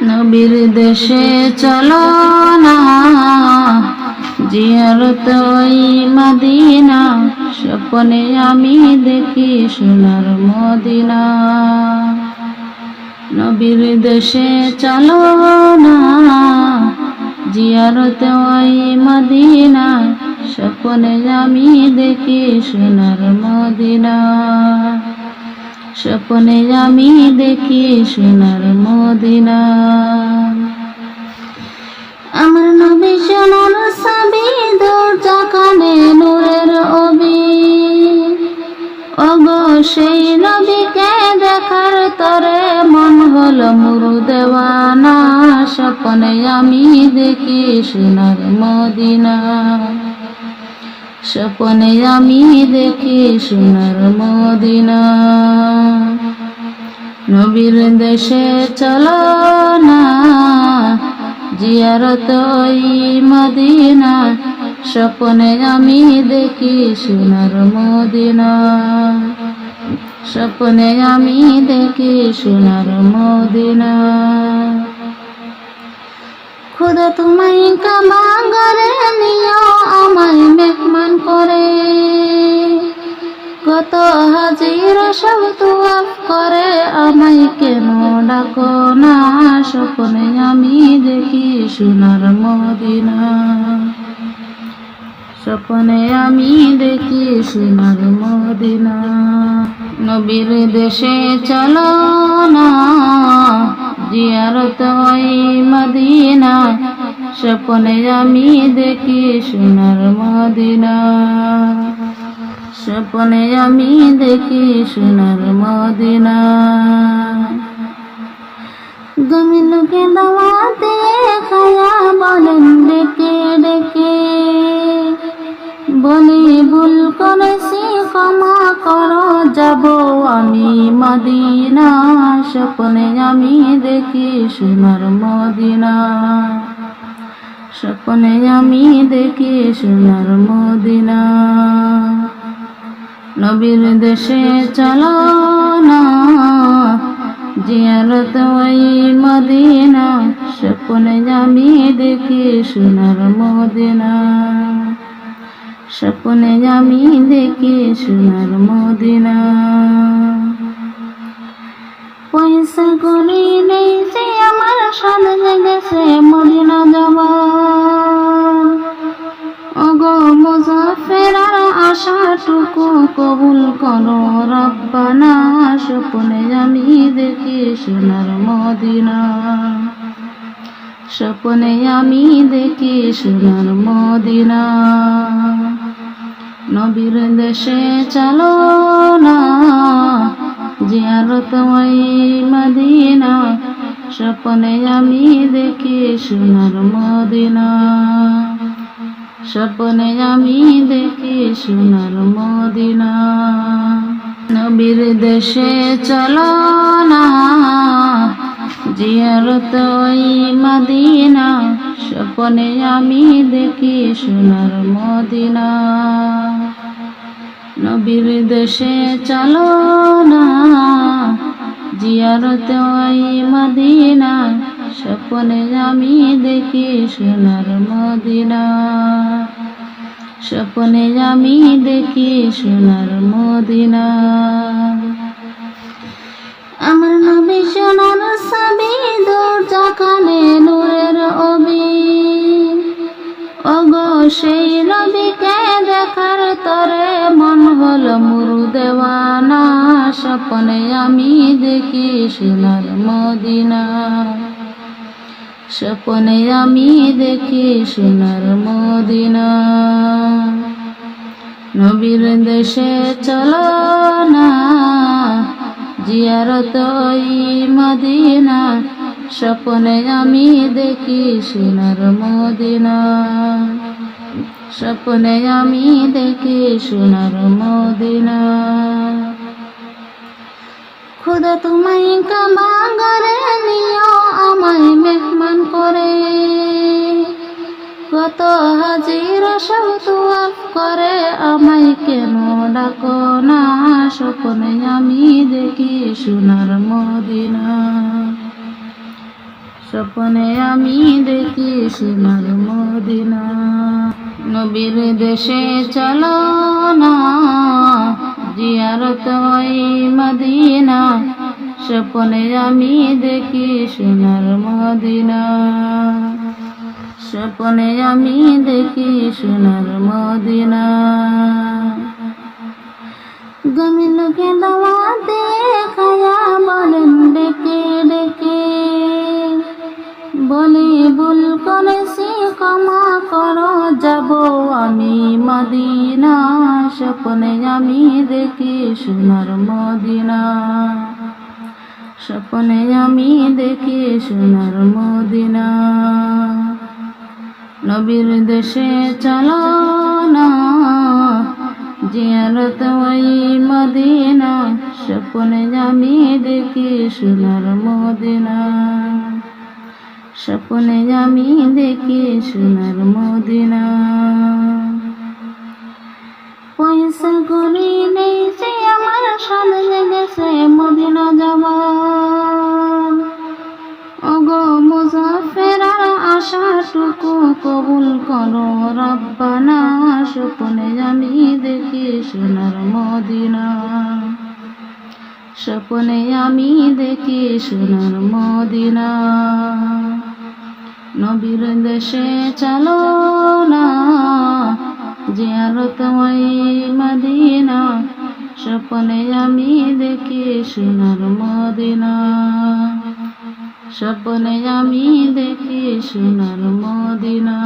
নবীর দেশে চলো না, জিয়ারত ওই মদিনা, স্বপ্নে আমি দেখি সোনার মদিনা। নবীর দেশে চলো না, জিয়ারত ওই মদিনা, স্বপ্নে আমি দেখি সোনার মদিনা। স্বপ্নে আমি দেখি সোনার মদিনা। আমার নবী সোনার ছবি, দরজা কানে নূরের অবি। ওগো সেই নবীকে দেখার তরে মন হলো মুরু দেওয়ানা। স্বপ্নে আমি দেখি সোনার মদিনা। স্বপ্নে আমি দেখি সোনার মদিনা। নবীর দেশে চলো না, জিয়ারত ওই মদিনা, স্বপ্নে আমি দেখি সোনার মদিনা। স্বপ্নে আমি দেখি সোনার মদিনা। খুদা তোমায় কাবা ঘরে নিও আমায় মেহমান করে। কত হাজির সব তোয়াফ করে, আমায় কেন ডাকো না। স্বপ্নে আমি দেখি সোনার মদিনা। স্বপ্নে আমি দেখি সোনার মদিনা। নবীর দেশে চলো না, জিয়ারত ওই মদিনা, স্বপ্নে আমি দেখি সোনার মদিনা। স্বপ্নে আমি দেখি সোনার মদিনা। গমি লোকে দাওয়াতে খায়া বলেন ডেকে ডেকে, বলি ভুল করেছি ক্ষমা করো, যাব আমি মদিনা। স্বপ্নে আমি দেখি সোনার মদিনা। স্বপ্নে আমি দেখি সোনার মদিনা। নবীর দেশে চলো না, জিয়ারত ওই মদিনা, স্বপ্নে আমি দেখি সোনার মদিনা। স্বপ্নে আমি দেখি সোনার মদিনা। পয়সা করি নেই যে আমার সাথে লেগেছে মদিনা যাওয়া। ওগো মুসাফিরের আশাটুকু কবুল করো রব্বানা। স্বপ্নে আমি দেখি সোনার মদিনা। স্বপ্নে আমি দেখি সোনার মদিনা। নবীর দেশে চলো না, জিয়ারত ওই মদিনা, স্বপ্নে আমি দেখি সোনার মদিনা। স্বপ্নে আমি দেখি সোনার মদিনা। নবীর দেশে চলো না, জিয়ারত ওই মদিনা, স্বপ্নে আমি দেখি সোনার মদিনা। নবীর দেশে চলো না, জিয়ারত ওই মদিনা, স্বপ্নে আমি দেখি সোনার মদিনা। স্বপ্নে আমি দেখি সোনার মদিনা। আমার নবী সোনার ছবি, দরজা কানে নূরের অবি। ওগো সেই নবীকে দেখার তরে মন হলো মুরু দেওয়ানা। স্বপ্নে আমি দেখি সোনার মদিনা। স্বপ্নে আমি দেখি সোনার মদিনা। নবীর দেশে চলো না, জিয়ারত ওই মদিনা, স্বপ্নে আমি দেখি সোনার মদিনা। স্বপ্নে আমি দেখি সোনার মদিনা। খুদা তোমায় কাবা ঘরে নিও আমায় মেহমান করে। কত হাজির সব তোয়াফ করে, আমায় কেন ডাকো না। স্বপ্নে আমি দেখি সোনার মদিনা। স্বপ্নে আমি দেখি সোনার মদিনা। নবীর দেশে চলো না, জিয়ারত ওই মদিনা। স্বপ্নে আমি দেখি সোনার মদিনা। স্বপ্নে আমি দেখি সোনার মদিনা। গমি লোকে দাওয়াতে খায়া বলেন ডেকে ডেকে, বলি ভুল করেছি ক্ষমা করো, যাব আমি মদিনা। স্বপ্নে আমি দেখি সোনার মদিনা। স্বপ্নে আমি দেখি সোনার মদিনা। নবীর দেশে চলো না, জিয়ারত ওই মদিনা। স্বপ্নে আমি দেখি সোনার মদিনা। স্বপ্নে আমি দেখি সোনার মদিনা। পয়সা করি নেই যে আমার সামনে লেগেছে মদিনা যাবার। ওগো মুসাফিরের আশাটুকু কবুল করো রব্বানা। স্বপ্নে আমি দেখি সোনার মদিনা। স্বপ্নে আমি দেখি সোনার মদিনা। নবীর দেশে চলো না, জিয়ারত ওই মদিনা। স্বপ্নে আমি দেখি সোনার মদিনা। স্বপ্নে আমি দেখি সোনার মদিনা।